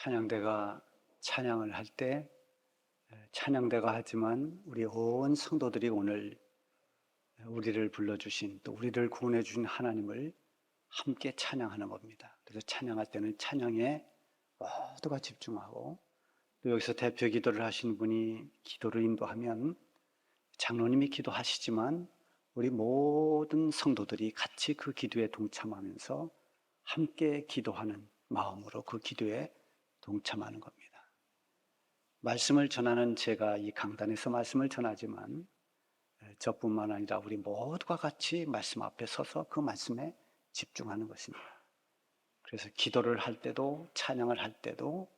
찬양대가 찬양을 할 때 찬양대가 하지만 우리 온 성도들이 오늘 우리를 불러주신 또 우리를 구원해 주신 하나님을 함께 찬양하는 겁니다. 그래서 찬양할 때는 찬양에 모두가 집중하고, 또 여기서 대표 기도를 하신 분이 기도를 인도하면 장로님이 기도하시지만 우리 모든 성도들이 같이 그 기도에 동참하면서 함께 기도하는 마음으로 그 기도에 동참하는 겁니다. 말씀을 전하는 제가 이 강단에서 말씀을 전하지만 저뿐만 아니라 우리 모두가 같이 말씀 앞에 서서 그 말씀에 집중하는 것입니다. 그래서 기도를 할 때도 찬양을 할 때도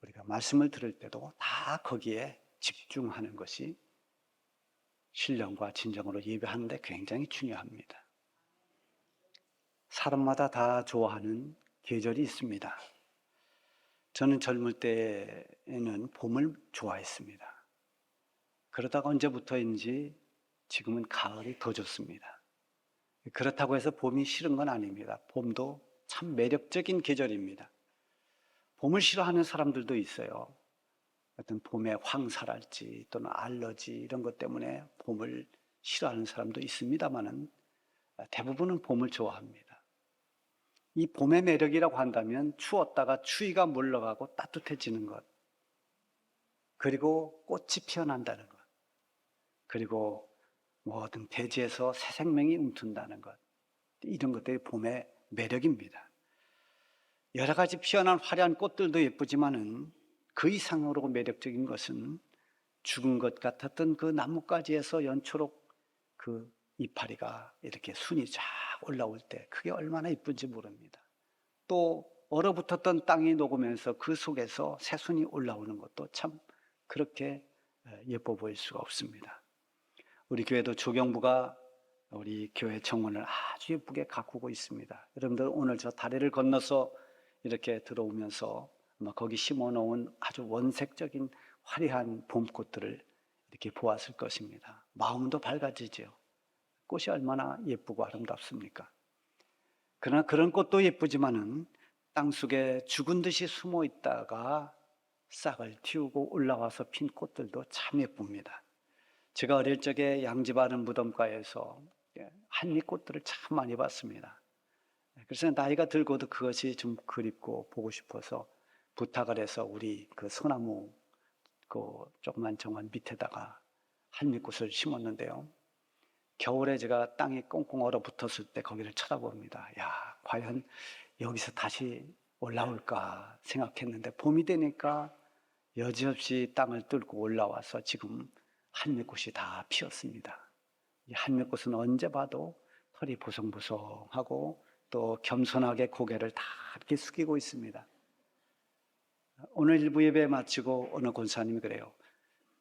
우리가 말씀을 들을 때도 다 거기에 집중하는 것이 신령과 진정으로 예배하는데 굉장히 중요합니다. 사람마다 다 좋아하는 계절이 있습니다. 저는 젊을 때에는 봄을 좋아했습니다. 그러다가 언제부터인지 지금은 가을이 더 좋습니다. 그렇다고 해서 봄이 싫은 건 아닙니다. 봄도 참 매력적인 계절입니다. 봄을 싫어하는 사람들도 있어요. 어떤 봄에 황사랄지 또는 알러지 이런 것 때문에 봄을 싫어하는 사람도 있습니다만은 대부분은 봄을 좋아합니다. 이 봄의 매력이라고 한다면 추웠다가 추위가 물러가고 따뜻해지는 것, 그리고 꽃이 피어난다는 것, 그리고 모든 대지에서 새 생명이 움튼다는 것, 이런 것들이 봄의 매력입니다. 여러 가지 피어난 화려한 꽃들도 예쁘지만은 그 이상으로 매력적인 것은 죽은 것 같았던 그 나뭇가지에서 연초록 그 이파리가 이렇게 순이 쫙 올라올 때 그게 얼마나 이쁜지 모릅니다. 또 얼어붙었던 땅이 녹으면서 그 속에서 새순이 올라오는 것도 참 그렇게 예뻐 보일 수가 없습니다. 우리 교회도 조경부가 우리 교회 정원을 아주 예쁘게 가꾸고 있습니다. 여러분들 오늘 저 다리를 건너서 이렇게 들어오면서 아마 거기 심어놓은 아주 원색적인 화려한 봄꽃들을 이렇게 보았을 것입니다. 마음도 밝아지죠. 꽃이 얼마나 예쁘고 아름답습니까? 그러나 그런 꽃도 예쁘지만은 땅속에 죽은 듯이 숨어 있다가 싹을 틔우고 올라와서 핀 꽃들도 참 예쁩니다. 제가 어릴 적에 양지바른 무덤가에서 한잎꽃들을 참 많이 봤습니다. 그래서 나이가 들고도 그것이 좀 그립고 보고 싶어서 부탁을 해서 우리 그 소나무 그 조그만 정원 밑에다가 한잎꽃을 심었는데요. 겨울에 제가 땅이 꽁꽁 얼어붙었을 때 거기를 쳐다봅니다. 야, 과연 여기서 다시 올라올까 생각했는데 봄이 되니까 여지없이 땅을 뚫고 올라와서 지금 한잎꽃이 다 피었습니다. 이 한잎꽃은 언제 봐도 털이 보송보송하고 또 겸손하게 고개를 다 이렇게 숙이고 있습니다. 오늘 일부 예배 마치고 어느 권사님이 그래요.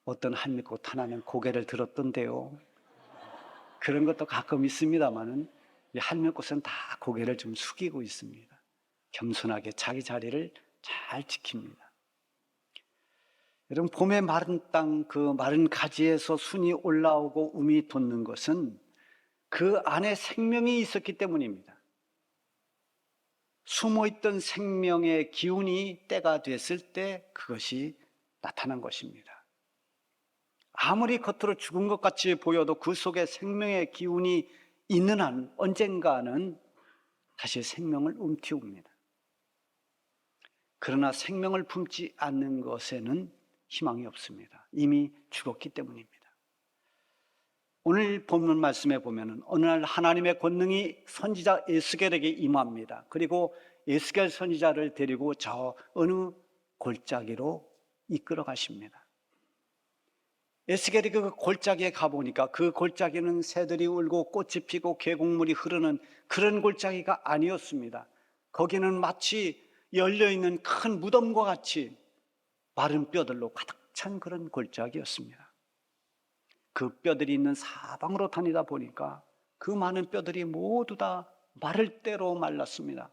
어떤 한잎꽃 하나는 고개를 들었던데요. 그런 것도 가끔 있습니다만은 이 한잎꽃은 다 고개를 좀 숙이고 있습니다. 겸손하게 자기 자리를 잘 지킵니다. 여러분, 봄에 마른 땅, 그 마른 가지에서 순이 올라오고 움이 돋는 것은 그 안에 생명이 있었기 때문입니다. 숨어있던 생명의 기운이 때가 됐을 때 그것이 나타난 것입니다. 아무리 겉으로 죽은 것 같이 보여도 그 속에 생명의 기운이 있는 한 언젠가는 다시 생명을 움켜웁니다. 그러나 생명을 품지 않는 것에는 희망이 없습니다. 이미 죽었기 때문입니다. 오늘 본문 말씀에 보면은 어느 날 하나님의 권능이 선지자 에스겔에게 임합니다. 그리고 에스겔 선지자를 데리고 저 어느 골짜기로 이끌어 가십니다. 에스겔이 그 골짜기에 가보니까 그 골짜기는 새들이 울고 꽃이 피고 계곡물이 흐르는 그런 골짜기가 아니었습니다. 거기는 마치 열려있는 큰 무덤과 같이 마른 뼈들로 가득 찬 그런 골짜기였습니다. 그 뼈들이 있는 사방으로 다니다 보니까 그 많은 뼈들이 모두 다 마를 대로 말랐습니다.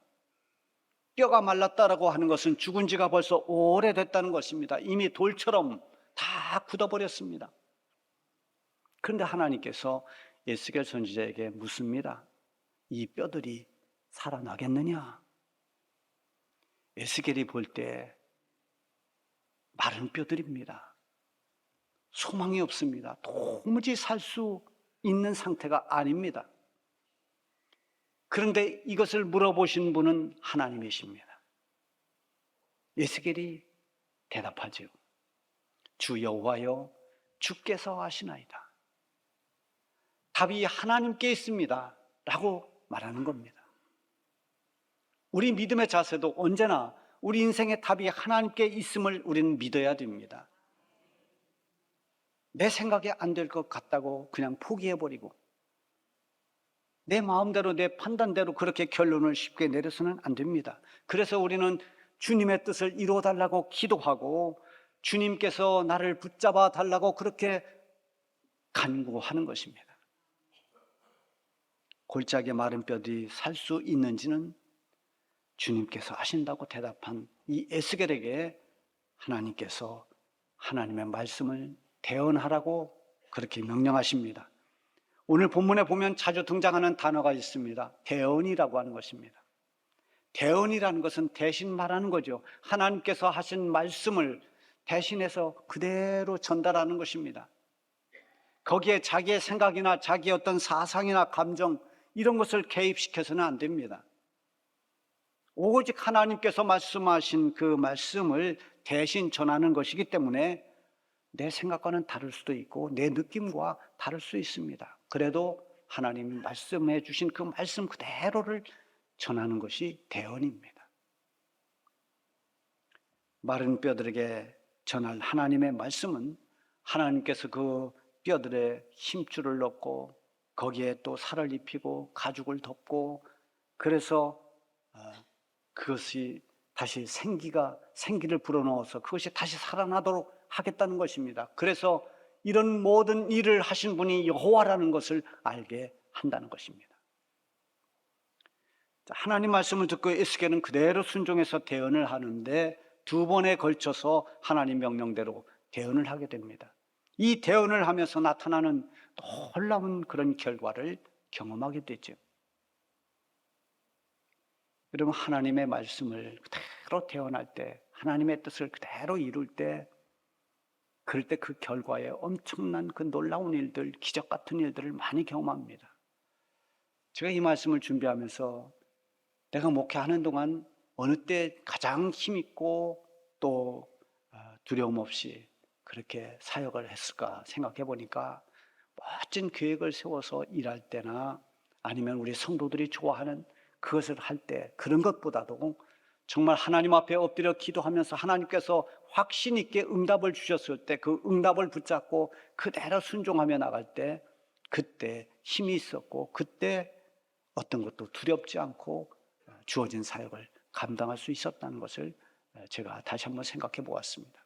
뼈가 말랐다라고 하는 것은 죽은 지가 벌써 오래됐다는 것입니다. 이미 돌처럼 다 굳어버렸습니다. 그런데 하나님께서 에스겔 선지자에게 묻습니다. 이 뼈들이 살아나겠느냐? 에스겔이 볼 때 마른 뼈들입니다. 소망이 없습니다. 도무지 살 수 있는 상태가 아닙니다. 그런데 이것을 물어보신 분은 하나님이십니다. 에스겔이 대답하죠. 주 여호와여, 주께서 아시나이다. 답이 하나님께 있습니다 라고 말하는 겁니다. 우리 믿음의 자세도 언제나 우리 인생의 답이 하나님께 있음을 우리는 믿어야 됩니다. 내 생각에 안 될 것 같다고 그냥 포기해버리고 내 마음대로 내 판단대로 그렇게 결론을 쉽게 내려서는 안 됩니다. 그래서 우리는 주님의 뜻을 이루어달라고 기도하고 주님께서 나를 붙잡아 달라고 그렇게 간구하는 것입니다. 골짜기에 마른 뼈들이 살 수 있는지는 주님께서 하신다고 대답한 이 에스겔에게 하나님께서 하나님의 말씀을 대언하라고 그렇게 명령하십니다. 오늘 본문에 보면 자주 등장하는 단어가 있습니다. 대언이라고 하는 것입니다. 대언이라는 것은 대신 말하는 거죠. 하나님께서 하신 말씀을 대신해서 그대로 전달하는 것입니다. 거기에 자기의 생각이나 자기의 어떤 사상이나 감정 이런 것을 개입시켜서는 안 됩니다. 오직 하나님께서 말씀하신 그 말씀을 대신 전하는 것이기 때문에 내 생각과는 다를 수도 있고 내 느낌과 다를 수 있습니다. 그래도 하나님이 말씀해 주신 그 말씀 그대로를 전하는 것이 대언입니다. 마른 뼈들에게 전할 하나님의 말씀은 하나님께서 그 뼈들에 힘줄을 넣고 거기에 또 살을 입히고 가죽을 덮고 그래서 그것이 다시 생기를 불어넣어서 그것이 다시 살아나도록 하겠다는 것입니다. 그래서 이런 모든 일을 하신 분이 여호와라는 것을 알게 한다는 것입니다. 하나님 말씀을 듣고 에스겔은 그대로 순종해서 대언을 하는데 두 번에 걸쳐서 하나님 명령대로 대언을 하게 됩니다. 이 대언을 하면서 나타나는 놀라운 그런 결과를 경험하게 되죠. 여러분, 하나님의 말씀을 그대로 대언할 때, 하나님의 뜻을 그대로 이룰 때, 그럴 때 그 결과에 엄청난 그 놀라운 일들, 기적 같은 일들을 많이 경험합니다. 제가 이 말씀을 준비하면서 내가 목회하는 동안 어느 때 가장 힘있고 또 두려움 없이 그렇게 사역을 했을까 생각해 보니까 멋진 계획을 세워서 일할 때나 아니면 우리 성도들이 좋아하는 그것을 할 때 그런 것보다도 정말 하나님 앞에 엎드려 기도하면서 하나님께서 확신 있게 응답을 주셨을 때 그 응답을 붙잡고 그대로 순종하며 나갈 때 그때 힘이 있었고 그때 어떤 것도 두렵지 않고 주어진 사역을 감당할 수 있었다는 것을 제가 다시 한번 생각해 보았습니다.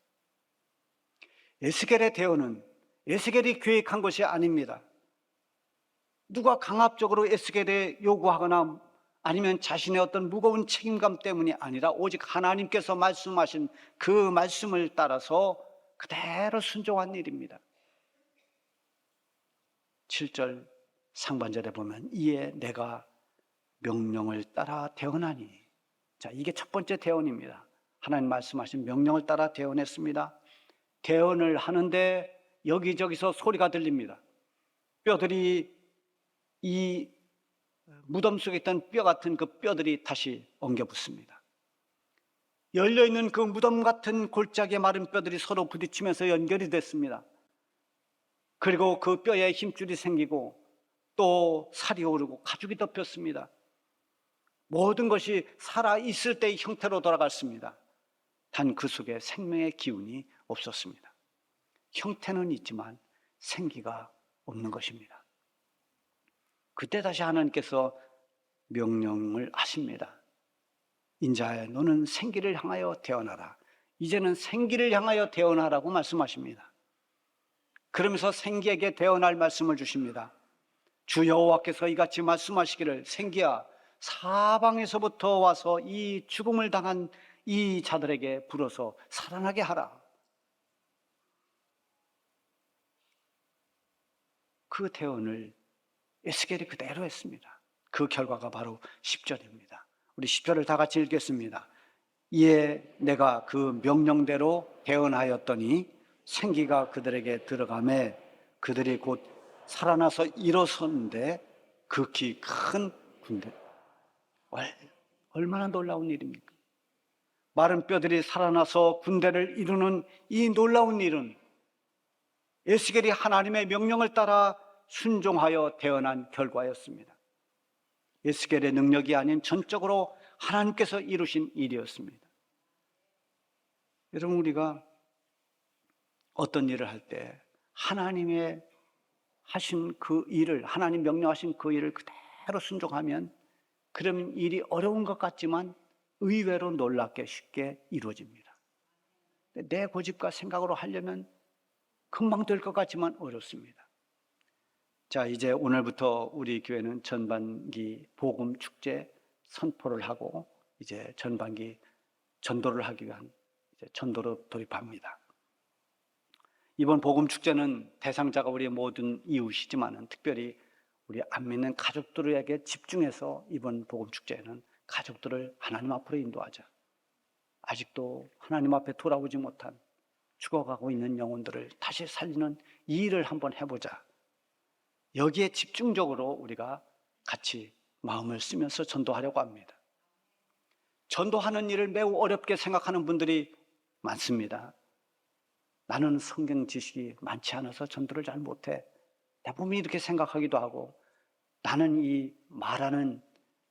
에스겔의 대언은 에스겔이 계획한 것이 아닙니다. 누가 강압적으로 에스겔에 요구하거나 아니면 자신의 어떤 무거운 책임감 때문이 아니라 오직 하나님께서 말씀하신 그 말씀을 따라서 그대로 순종한 일입니다. 7절 상반절에 보면 이에 내가 명령을 따라 대언하니, 자, 이게 첫 번째 대언입니다. 하나님 말씀하신 명령을 따라 대언했습니다. 대언을 하는데 여기저기서 소리가 들립니다. 뼈들이 이 무덤 속에 있던 뼈 같은 그 뼈들이 다시 엉겨 붙습니다. 열려있는 그 무덤 같은 골짜기에 마른 뼈들이 서로 부딪히면서 연결이 됐습니다. 그리고 그 뼈에 힘줄이 생기고 또 살이 오르고 가죽이 덮였습니다. 모든 것이 살아있을 때의 형태로 돌아갔습니다. 단 그 속에 생명의 기운이 없었습니다. 형태는 있지만 생기가 없는 것입니다. 그때 다시 하나님께서 명령을 하십니다. 인자야, 너는 생기를 향하여 태어나라. 이제는 생기를 향하여 태어나라고 말씀하십니다. 그러면서 생기에게 태어날 말씀을 주십니다. 주 여호와께서 이같이 말씀하시기를, 생기야, 사방에서부터 와서 이 죽음을 당한 이 자들에게 불어서 살아나게 하라. 그 태언을 에스겔이 그대로 했습니다. 그 결과가 바로 10절입니다. 우리 10절을 다 같이 읽겠습니다. 이에 내가 그 명령대로 대언하였더니 생기가 그들에게 들어가매 그들이 곧 살아나서 일어섰는데 극히 큰 군대. 얼마나 놀라운 일입니까? 마른 뼈들이 살아나서 군대를 이루는 이 놀라운 일은 에스겔이 하나님의 명령을 따라 순종하여 대언한 결과였습니다. 에스겔의 능력이 아닌 전적으로 하나님께서 이루신 일이었습니다. 여러분, 우리가 어떤 일을 할 때 하나님의 하신 그 일을, 하나님 명령하신 그 일을 그대로 순종하면 그러면 일이 어려운 것 같지만 의외로 놀랍게 쉽게 이루어집니다. 내 고집과 생각으로 하려면 금방 될 것 같지만 어렵습니다. 자, 이제 오늘부터 우리 교회는 전반기 복음 축제 선포를 하고 이제 전반기 전도를 하기 위한 전도로 돌입합니다. 이번 복음 축제는 대상자가 우리 모든 이웃이지만은 특별히 우리 안 믿는 가족들에게 집중해서 이번 복음 축제에는 가족들을 하나님 앞으로 인도하자. 아직도 하나님 앞에 돌아오지 못한 죽어가고 있는 영혼들을 다시 살리는 이 일을 한번 해보자. 여기에 집중적으로 우리가 같이 마음을 쓰면서 전도하려고 합니다. 전도하는 일을 매우 어렵게 생각하는 분들이 많습니다. 나는 성경 지식이 많지 않아서 전도를 잘 못해. 대부분 이렇게 생각하기도 하고, 나는 이 말하는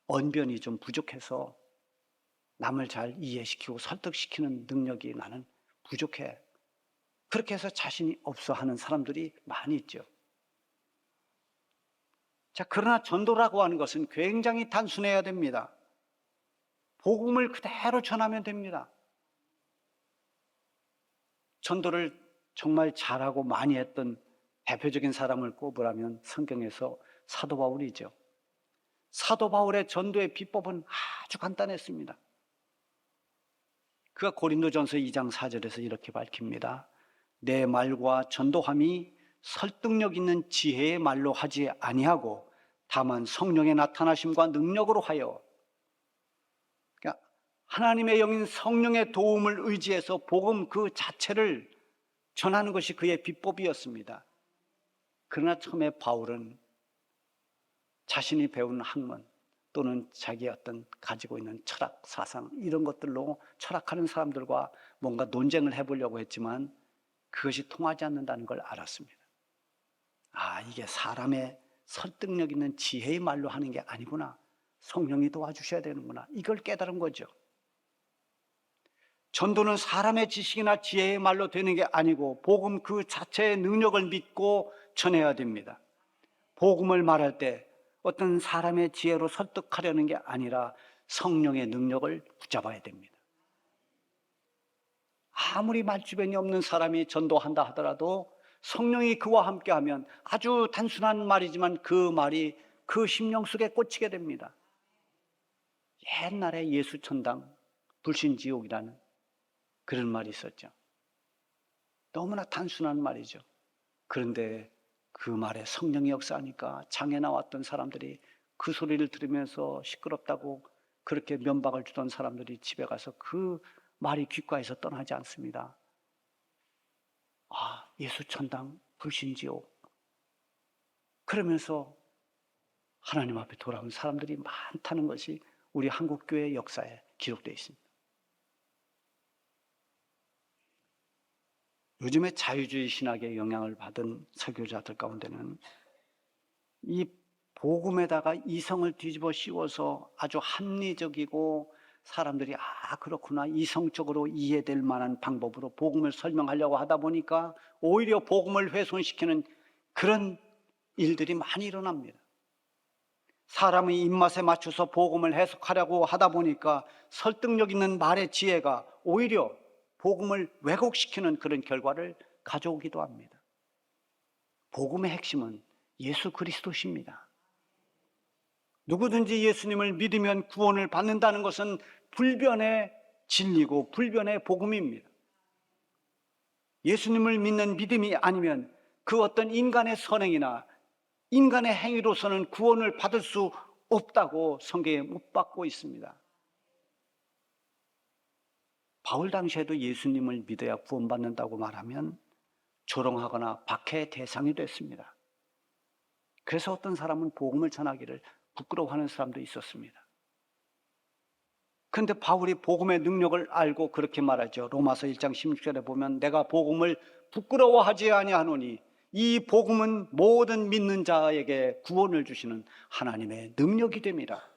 언변이 좀 부족해서 남을 잘 이해시키고 설득시키는 능력이 나는 부족해. 그렇게 해서 자신이 없어 하는 사람들이 많이 있죠. 자, 그러나 전도라고 하는 것은 굉장히 단순해야 됩니다. 복음을 그대로 전하면 됩니다. 전도를 정말 잘하고 많이 했던 대표적인 사람을 꼽으라면 성경에서 사도 바울이죠. 사도 바울의 전도의 비법은 아주 간단했습니다. 그가 고린도전서 2장 4절에서 이렇게 밝힙니다. 내 말과 전도함이 설득력 있는 지혜의 말로 하지 아니하고 다만 성령의 나타나심과 능력으로 하여, 그러니까 하나님의 영인 성령의 도움을 의지해서 복음 그 자체를 전하는 것이 그의 비법이었습니다. 그러나 처음에 바울은 자신이 배운 학문 또는 자기 어떤 가지고 있는 철학, 사상 이런 것들로 철학하는 사람들과 뭔가 논쟁을 해보려고 했지만 그것이 통하지 않는다는 걸 알았습니다. 아, 이게 사람의 설득력 있는 지혜의 말로 하는 게 아니구나. 성령이 도와주셔야 되는구나. 이걸 깨달은 거죠. 전도는 사람의 지식이나 지혜의 말로 되는 게 아니고 복음 그 자체의 능력을 믿고 전해야 됩니다. 복음을 말할 때 어떤 사람의 지혜로 설득하려는 게 아니라 성령의 능력을 붙잡아야 됩니다. 아무리 말주변이 없는 사람이 전도한다 하더라도 성령이 그와 함께하면 아주 단순한 말이지만 그 말이 그 심령 속에 꽂히게 됩니다. 옛날에 예수천당 불신지옥이라는 그런 말이 있었죠. 너무나 단순한 말이죠. 그런데 그 말에 성령이 역사하니까 장에 나왔던 사람들이 그 소리를 들으면서 시끄럽다고 그렇게 면박을 주던 사람들이 집에 가서 그 말이 귓가에서 떠나지 않습니다. 아, 예수천당 불신지옥. 그러면서 하나님 앞에 돌아온 사람들이 많다는 것이 우리 한국교회 역사에 기록되어 있습니다. 요즘에 자유주의 신학에 영향을 받은 설교자들 가운데는 이 복음에다가 이성을 뒤집어 씌워서 아주 합리적이고 사람들이 그렇구나 이성적으로 이해될 만한 방법으로 복음을 설명하려고 하다 보니까 오히려 복음을 훼손시키는 그런 일들이 많이 일어납니다. 사람의 입맛에 맞춰서 복음을 해석하려고 하다 보니까 설득력 있는 말의 지혜가 오히려 복음을 왜곡시키는 그런 결과를 가져오기도 합니다. 복음의 핵심은 예수 그리스도십니다. 누구든지 예수님을 믿으면 구원을 받는다는 것은 불변의 진리고 불변의 복음입니다. 예수님을 믿는 믿음이 아니면 그 어떤 인간의 선행이나 인간의 행위로서는 구원을 받을 수 없다고 성경에 못 박고 있습니다. 바울 당시에도 예수님을 믿어야 구원받는다고 말하면 조롱하거나 박해의 대상이 됐습니다. 그래서 어떤 사람은 복음을 전하기를 부끄러워하는 사람도 있었습니다. 그런데 바울이 복음의 능력을 알고 그렇게 말하죠. 로마서 1장 16절에 보면 내가 복음을 부끄러워하지 아니하노니 이 복음은 모든 믿는 자에게 구원을 주시는 하나님의 능력이 됩니다.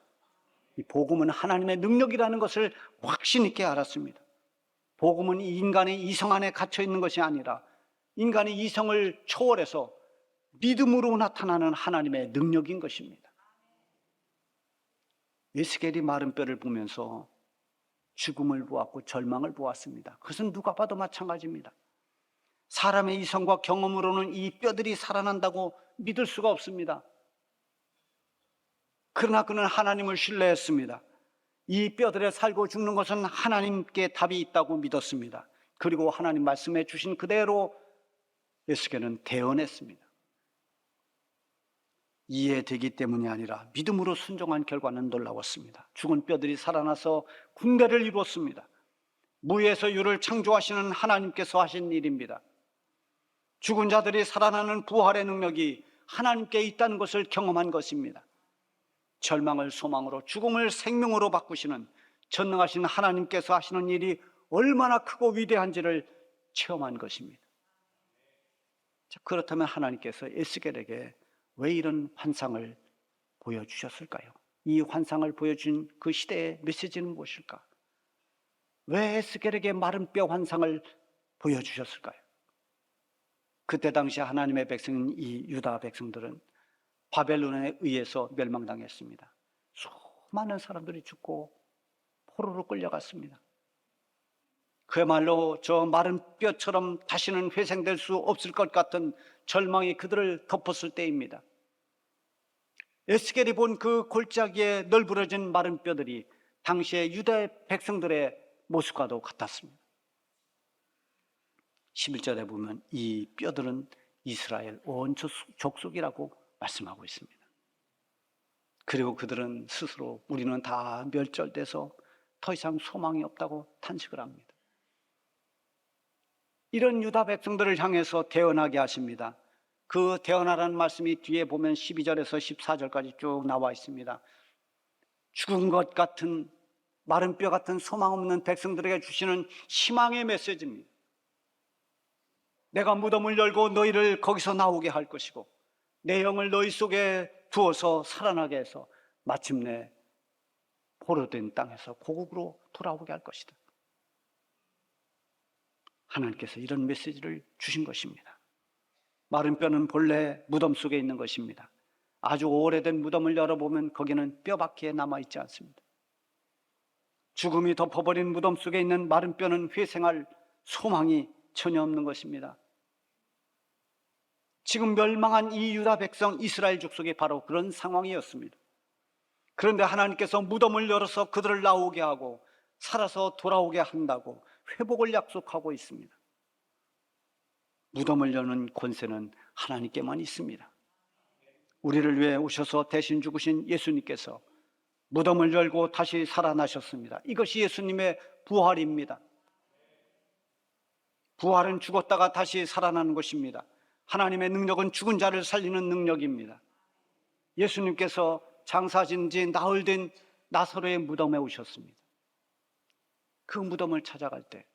이 복음은 하나님의 능력이라는 것을 확신 있게 알았습니다. 복음은 인간의 이성 안에 갇혀 있는 것이 아니라 인간의 이성을 초월해서 믿음으로 나타나는 하나님의 능력인 것입니다. 에스겔이 마른 뼈를 보면서 죽음을 보았고 절망을 보았습니다. 그것은 누가 봐도 마찬가지입니다. 사람의 이성과 경험으로는 이 뼈들이 살아난다고 믿을 수가 없습니다. 그러나 그는 하나님을 신뢰했습니다. 이 뼈들에 살고 죽는 것은 하나님께 답이 있다고 믿었습니다. 그리고 하나님 말씀해 주신 그대로 에스겔은 대언했습니다. 이해되기 때문이 아니라 믿음으로 순종한 결과는 놀라웠습니다. 죽은 뼈들이 살아나서 군대를 이루었습니다. 무에서 유를 창조하시는 하나님께서 하신 일입니다. 죽은 자들이 살아나는 부활의 능력이 하나님께 있다는 것을 경험한 것입니다. 절망을 소망으로, 죽음을 생명으로 바꾸시는 전능하신 하나님께서 하시는 일이 얼마나 크고 위대한지를 체험한 것입니다. 그렇다면 하나님께서 에스겔에게 왜 이런 환상을 보여주셨을까요? 이 환상을 보여준 그 시대의 메시지는 무엇일까? 왜 에스겔에게 마른 뼈 환상을 보여주셨을까요? 그때 당시 하나님의 백성인 이 유다 백성들은 바벨론에 의해서 멸망당했습니다. 수많은 사람들이 죽고 포로로 끌려갔습니다. 그야말로 저 마른 뼈처럼 다시는 회생될 수 없을 것 같은 절망이 그들을 덮었을 때입니다. 에스겔이 본 그 골짜기에 널브러진 마른 뼈들이 당시의 유다 백성들의 모습과도 같았습니다. 11절에 보면 이 뼈들은 이스라엘 온 족속이라고 말씀하고 있습니다. 그리고 그들은 스스로 우리는 다 멸절돼서 더 이상 소망이 없다고 탄식을 합니다. 이런 유다 백성들을 향해서 대언하게 하십니다. 그 대언하라는 말씀이 뒤에 보면 12절에서 14절까지 쭉 나와 있습니다. 죽은 것 같은 마른 뼈 같은 소망 없는 백성들에게 주시는 희망의 메시지입니다. 내가 무덤을 열고 너희를 거기서 나오게 할 것이고 내 영을 너희 속에 두어서 살아나게 해서 마침내 포로된 땅에서 고국으로 돌아오게 할 것이다. 하나님께서 이런 메시지를 주신 것입니다. 마른 뼈는 본래 무덤 속에 있는 것입니다. 아주 오래된 무덤을 열어보면 거기는 뼈밖에 남아있지 않습니다. 죽음이 덮어버린 무덤 속에 있는 마른 뼈는 회생할 소망이 전혀 없는 것입니다. 지금 멸망한 이 유다 백성 이스라엘 족속이 바로 그런 상황이었습니다. 그런데 하나님께서 무덤을 열어서 그들을 나오게 하고 살아서 돌아오게 한다고 회복을 약속하고 있습니다. 무덤을 여는 권세는 하나님께만 있습니다. 우리를 위해 오셔서 대신 죽으신 예수님께서 무덤을 열고 다시 살아나셨습니다. 이것이 예수님의 부활입니다. 부활은 죽었다가 다시 살아나는 것입니다. 하나님의 능력은 죽은 자를 살리는 능력입니다. 예수님께서 장사진 지 나흘 된 나사로의 무덤에 오셨습니다. 그 무덤을 찾아갈 때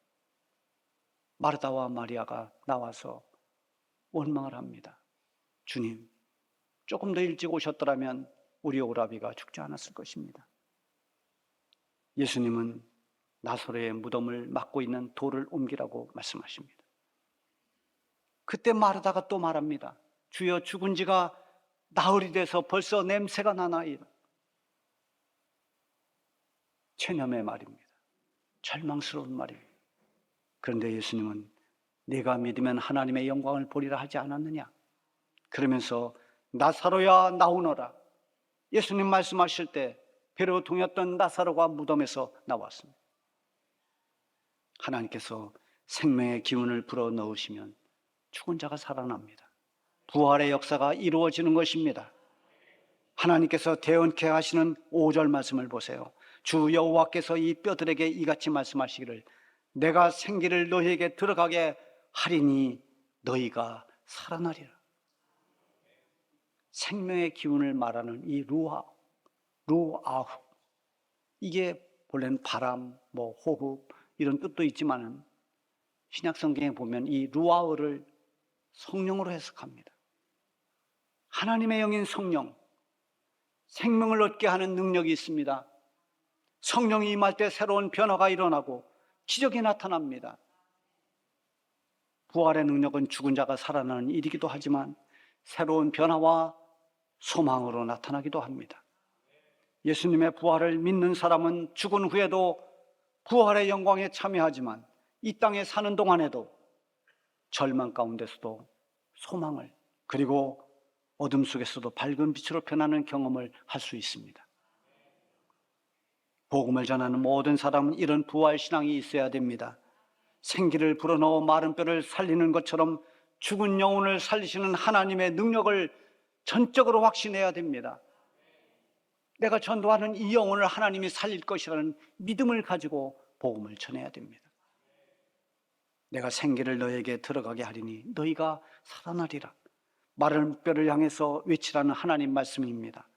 마르다와 마리아가 나와서 원망을 합니다. 주님, 조금 더 일찍 오셨더라면 우리 오라비가 죽지 않았을 것입니다. 예수님은 나사로의 무덤을 막고 있는 돌을 옮기라고 말씀하십니다. 그때 마르다가 또 말합니다. 주여, 죽은 지가 나흘이 돼서 벌써 냄새가 나나이다. 체념의 말입니다. 절망스러운 말입니다. 그런데 예수님은 네가 믿으면 하나님의 영광을 보리라 하지 않았느냐? 그러면서 나사로야 나오너라. 예수님 말씀하실 때 배로 동였던 나사로가 무덤에서 나왔습니다. 하나님께서 생명의 기운을 불어넣으시면 죽은 자가 살아납니다. 부활의 역사가 이루어지는 것입니다. 하나님께서 대언케 하시는 5절 말씀을 보세요. 주 여호와께서 이 뼈들에게 이같이 말씀하시기를 내가 생기를 너희에게 들어가게 하리니 너희가 살아나리라. 생명의 기운을 말하는 이 루아후, 이게 본래는 바람, 호흡 이런 뜻도 있지만은 신약 성경에 보면 이 루아흐를 성령으로 해석합니다. 하나님의 영인 성령, 생명을 얻게 하는 능력이 있습니다. 성령이 임할 때 새로운 변화가 일어나고 기적이 나타납니다. 부활의 능력은 죽은 자가 살아나는 일이기도 하지만 새로운 변화와 소망으로 나타나기도 합니다. 예수님의 부활을 믿는 사람은 죽은 후에도 부활의 영광에 참여하지만 이 땅에 사는 동안에도 절망 가운데서도 소망을, 그리고 어둠 속에서도 밝은 빛으로 변하는 경험을 할 수 있습니다. 복음을 전하는 모든 사람은 이런 부활 신앙이 있어야 됩니다. 생기를 불어넣어 마른 뼈를 살리는 것처럼 죽은 영혼을 살리시는 하나님의 능력을 전적으로 확신해야 됩니다. 내가 전도하는 이 영혼을 하나님이 살릴 것이라는 믿음을 가지고 복음을 전해야 됩니다. 내가 생기를 너에게 들어가게 하리니 너희가 살아나리라. 마른 뼈를 향해서 외치라는 하나님 말씀입니다.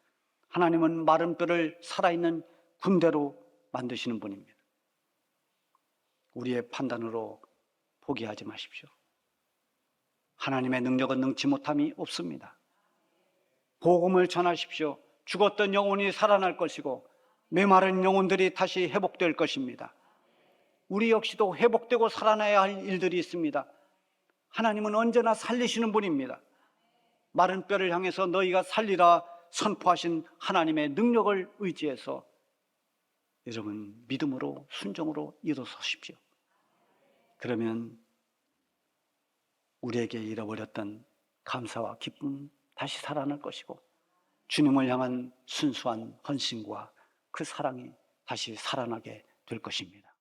하나님은 마른 뼈를 살아있는 군대로 만드시는 분입니다. 우리의 판단으로 포기하지 마십시오. 하나님의 능력은 능치 못함이 없습니다. 복음을 전하십시오. 죽었던 영혼이 살아날 것이고 메마른 영혼들이 다시 회복될 것입니다. 우리 역시도 회복되고 살아나야 할 일들이 있습니다. 하나님은 언제나 살리시는 분입니다. 마른 뼈를 향해서 너희가 살리라 선포하신 하나님의 능력을 의지해서 여러분 믿음으로 순종으로 일어서십시오. 그러면 우리에게 잃어버렸던 감사와 기쁨 다시 살아날 것이고 주님을 향한 순수한 헌신과 그 사랑이 다시 살아나게 될 것입니다.